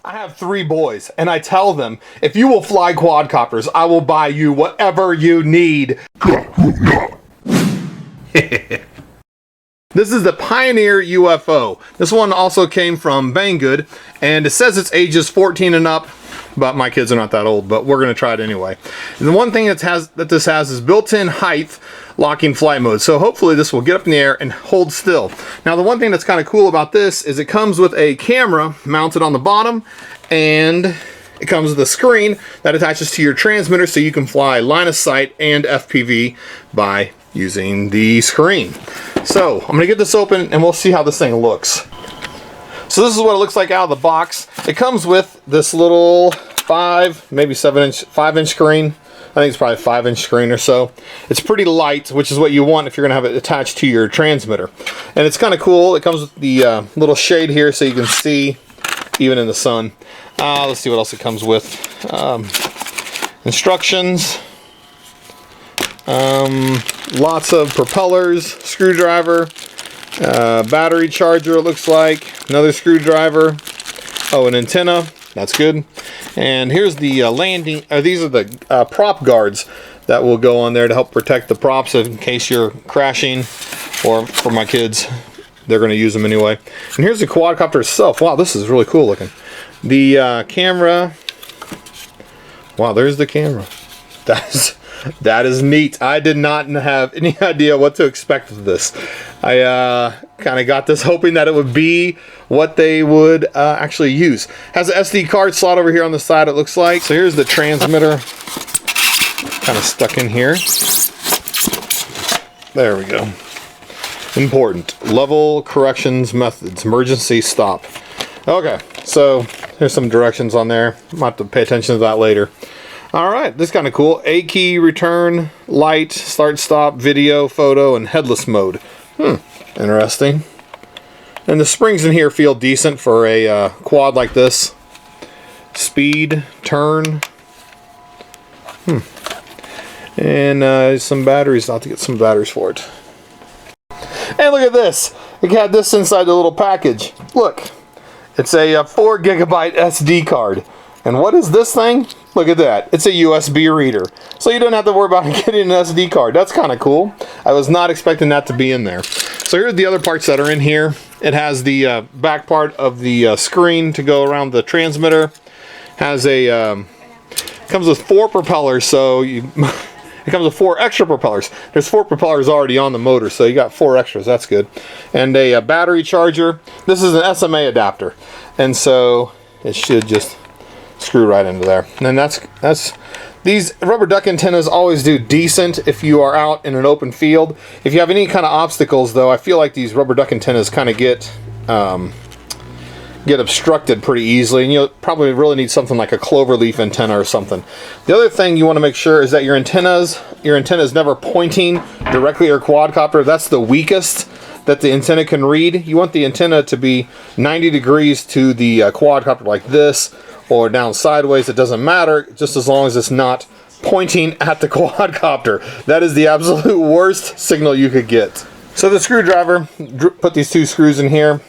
I have 3 boys, and I tell them, if you will fly quadcopters, I will buy you whatever you need. This is the Pioneer UFO. This one also came from Banggood, and it says it's ages 14 and up, but my kids are not that old, but we're going to try it anyway. And the one thing that this has is built-in height locking flight mode, so hopefully this will get up in the air and hold still. Now the one thing that's kind of cool about this is it comes with a camera mounted on the bottom, and it comes with a screen that attaches to your transmitter so you can fly line of sight and FPV by using the screen. So I'm gonna get this open and we'll see how this thing looks. So this is what it looks like out of the box. It comes with this little 5 inch screen. I think it's probably a 5-inch screen or so. It's pretty light, which is what you want if you're gonna have it attached to your transmitter. And it's kind of cool. It comes with the little shade here so you can see even in the sun. Let's see what else it comes with. Instructions. Lots of propellers, screwdriver, battery charger it looks like, another screwdriver, an antenna, that's good. And here's the landing, these are the prop guards that will go on there to help protect the props in case you're crashing, or for my kids, they're going to use them anyway. And here's the quadcopter itself. Wow, this is really cool looking. The camera, wow, there's the camera. That is neat. I did not have any idea what to expect with this. I kind of got this hoping that it would be what they would actually use. Has an SD card slot over here on the side, it looks like. So here's the transmitter, kind of stuck in here. There we go. Important. Level corrections methods. Emergency stop. Okay, so here's some directions on there. Might have to pay attention to that later. Alright, this is kind of cool. A key, return, light, start, stop, video, photo, and headless mode. Interesting. And the springs in here feel decent for a quad like this. Speed, turn. And some batteries. I'll have to get some batteries for it. And look at this. It had this inside the little package. Look. It's a 4 gigabyte SD card. And what is this thing? Look at that. It's a USB reader. So you don't have to worry about getting an SD card. That's kind of cool. I was not expecting that to be in there. So here's the other parts that are in here. It has the back part of the screen to go around the transmitter. Has a comes with 4 propellers, so it comes with 4 extra propellers. There's 4 propellers already on the motor, so you got 4 extras. That's good. And a battery charger. This is an SMA adapter, and so it should just screw right into there. And then these rubber duck antennas always do decent if you are out in an open field. If you have any kind of obstacles, though, I feel like these rubber duck antennas kind of get obstructed pretty easily, and you'll probably really need something like a cloverleaf antenna or something. The other thing you want to make sure is that your antenna is never pointing directly at your quadcopter. That's the weakest that the antenna can read. You want the antenna to be 90 degrees to the quadcopter like this, or down sideways. It doesn't matter, just as long as it's not pointing at the quadcopter. That is the absolute worst signal you could get. So the screwdriver, put these 2 screws in here,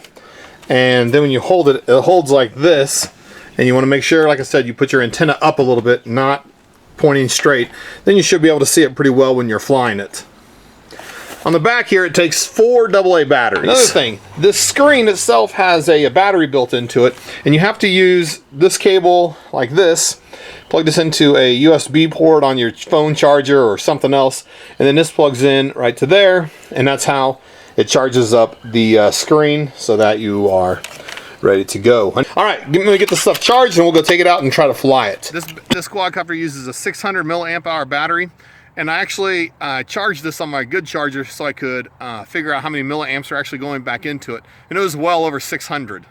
and then when you hold it, it holds like this, and you want to make sure, like I said, you put your antenna up a little bit, not pointing straight. Then you should be able to see it pretty well when you're flying it. On the back here, it takes 4 AA batteries. Another thing, this screen itself has a battery built into it, and you have to use this cable like this, plug this into a USB port on your phone charger or something else, and then this plugs in right to there, and that's how it charges up the screen so that you are ready to go. Alright, let me get this stuff charged and we'll go take it out and try to fly it. This quadcopter uses a 600 milliamp hour battery. And I actually charged this on my good charger so I could figure out how many milliamps are actually going back into it. And it was well over 600.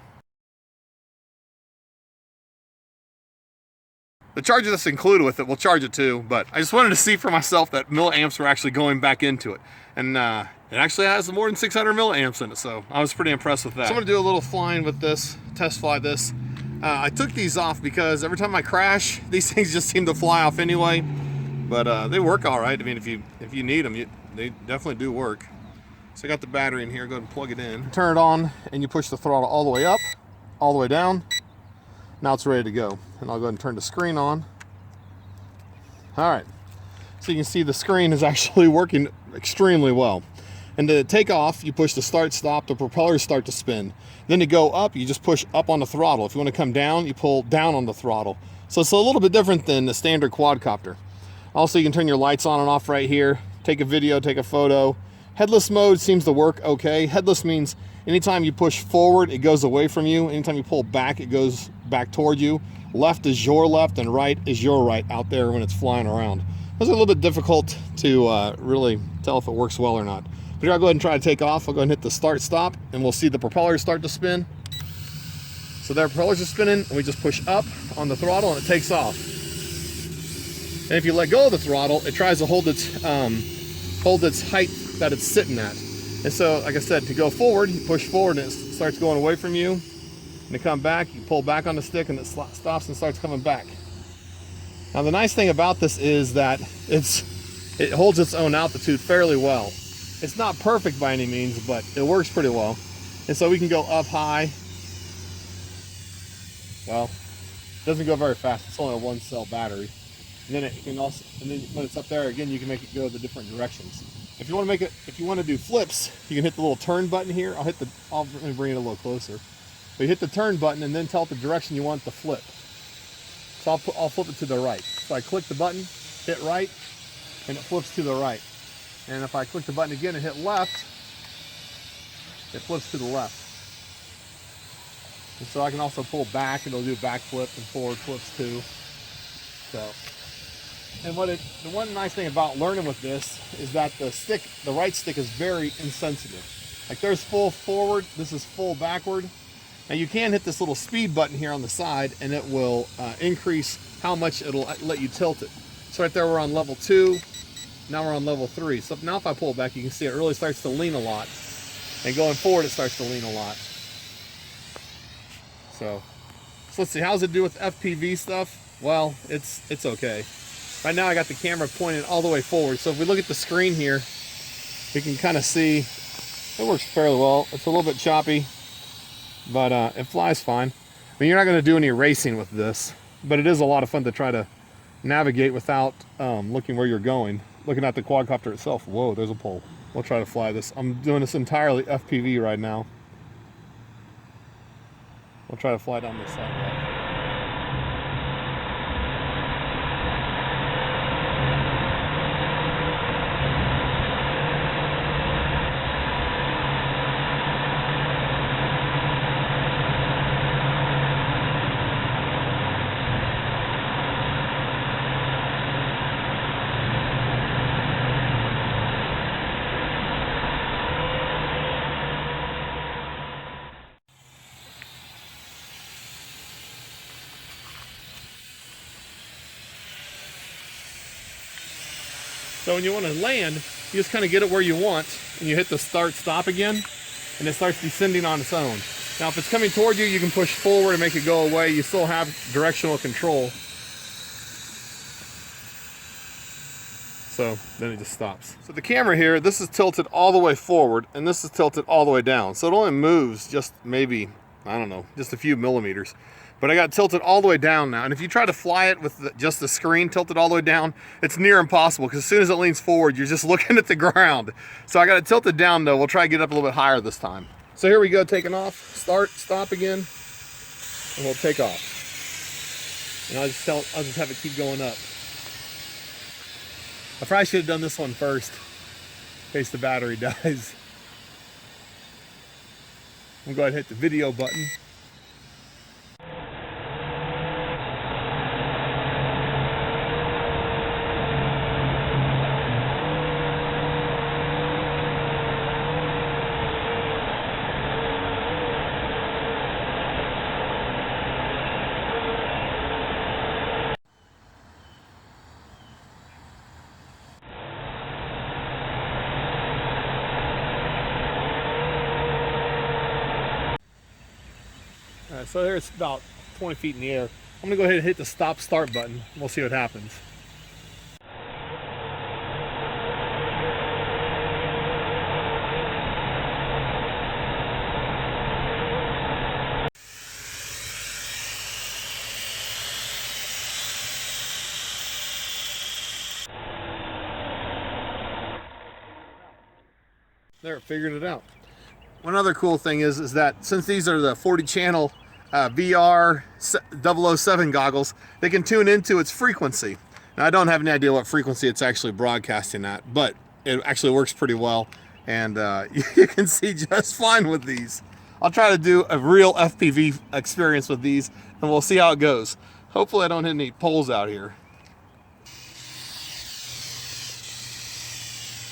The charger that's included with it will charge it too, but I just wanted to see for myself that milliamps were actually going back into it. And it actually has more than 600 milliamps in it, so I was pretty impressed with that. So I'm gonna do a little flying with this, test fly this. I took these off because every time I crash, these things just seem to fly off anyway. But they work all right. I mean, if you need them, they definitely do work. So I got the battery in here. Go ahead and plug it in. Turn it on, and you push the throttle all the way up, all the way down, Now it's ready to go. And I'll go ahead and turn the screen on. All right. So you can see the screen is actually working extremely well. And to take off, you push the start stop, the propellers start to spin. Then to go up, you just push up on the throttle. If you want to come down, you pull down on the throttle. So it's a little bit different than the standard quadcopter. Also, you can turn your lights on and off right here. Take a video, take a photo. Headless mode seems to work okay. Headless means anytime you push forward, it goes away from you. Anytime you pull back, it goes back toward you. Left is your left and right is your right out there when it's flying around. Those are a little bit difficult to really tell if it works well or not. But here, I'll go ahead and try to take off. I'll go ahead and hit the start stop and we'll see the propellers start to spin. So their propellers are spinning and we just push up on the throttle and it takes off. And if you let go of the throttle, it tries to hold its height that it's sitting at. And so, like I said, to go forward, you push forward and it starts going away from you. And to come back, you pull back on the stick and it stops and starts coming back. Now the nice thing about this is that it holds its own altitude fairly well. It's not perfect by any means, but it works pretty well. And so we can go up high. Well, it doesn't go very fast. It's only a 1-cell battery. And then it can also, and then when it's up there again, you can make it go the different directions. If you want to make it, if you want to do flips, you can hit the little turn button here. Let me bring it a little closer. But you hit the turn button and then tell it the direction you want it to flip. So I'll flip it to the right. So I click the button, hit right, and it flips to the right. And if I click the button again and hit left, it flips to the left. And so I can also pull back and it'll do back flip and forward flips too. So, and the one nice thing about learning with this is that the right stick is very insensitive. Like there's full forward, this is full backward. Now you can hit this little speed button here on the side and it will increase how much it'll let you tilt it. So right there we're on level 2, now we're on level 3. So now if I pull back, you can see it really starts to lean a lot. And going forward, it starts to lean a lot. So let's see, how's it do with FPV stuff? Well, it's okay. Right now I got the camera pointed all the way forward. So if we look at the screen here, we can kind of see it works fairly well. It's a little bit choppy, but it flies fine. I mean, you're not going to do any racing with this, but it is a lot of fun to try to navigate without looking where you're going. Looking at the quadcopter itself. Whoa, there's a pole. We'll try to fly this. I'm doing this entirely FPV right now. We'll try to fly down this side. So when you want to land, you just kind of get it where you want, and you hit the start stop again, and it starts descending on its own. Now if it's coming toward you, you can push forward and make it go away. You still have directional control. So then it just stops. So the camera here, this is tilted all the way forward, and this is tilted all the way down. So it only moves just maybe, I don't know, just a few millimeters. But I got tilted all the way down now. And if you try to fly it with just the screen tilted all the way down, it's near impossible because as soon as it leans forward, you're just looking at the ground. So I got it tilted down though. We'll try to get up a little bit higher this time. So here we go, taking off. Start, stop again, and we'll take off. And I'll just have it keep going up. I probably should have done this one first in case the battery dies. I'm gonna go ahead and hit the video button. So there it's about 20 feet in the air. I'm gonna go ahead and hit the stop start button and we'll see what happens. There, figured it out. One other cool thing is that since these are the 40 channel VR-007 goggles, they can tune into its frequency. Now, I don't have any idea what frequency it's actually broadcasting at, but it actually works pretty well, and you can see just fine with these. I'll try to do a real FPV experience with these, and we'll see how it goes. Hopefully I don't hit any poles out here.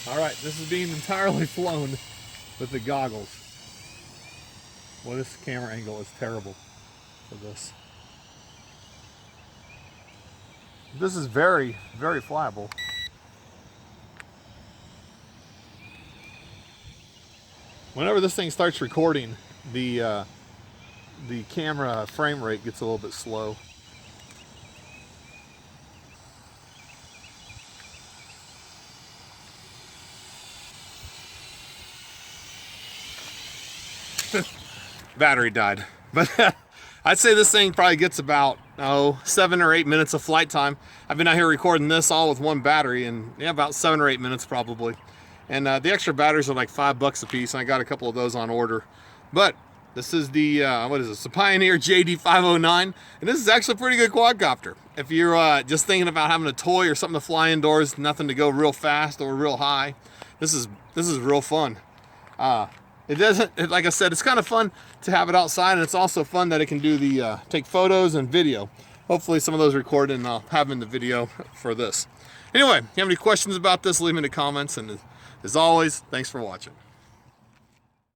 All right, this is being entirely flown with the goggles. Well, this camera angle is terrible for this. This is very, very flyable. Whenever this thing starts recording, the camera frame rate gets a little bit slow. Battery died, but I'd say this thing probably gets about 7 or 8 minutes of flight time. I've been out here recording this all with one battery, and yeah, about 7 or 8 minutes probably. And the extra batteries are like $5 a piece, and I got a couple of those on order. But this is the what is this? The Pioneer JD509, and this is actually a pretty good quadcopter. If you're just thinking about having a toy or something to fly indoors, nothing to go real fast or real high, this is real fun. It doesn't, like I said, it's kind of fun to have it outside, and it's also fun that it can do the take photos and video. Hopefully some of those recorded, and I'll have them in the video for this. Anyway, if you have any questions about this, leave them in the comments, and as always, thanks for watching.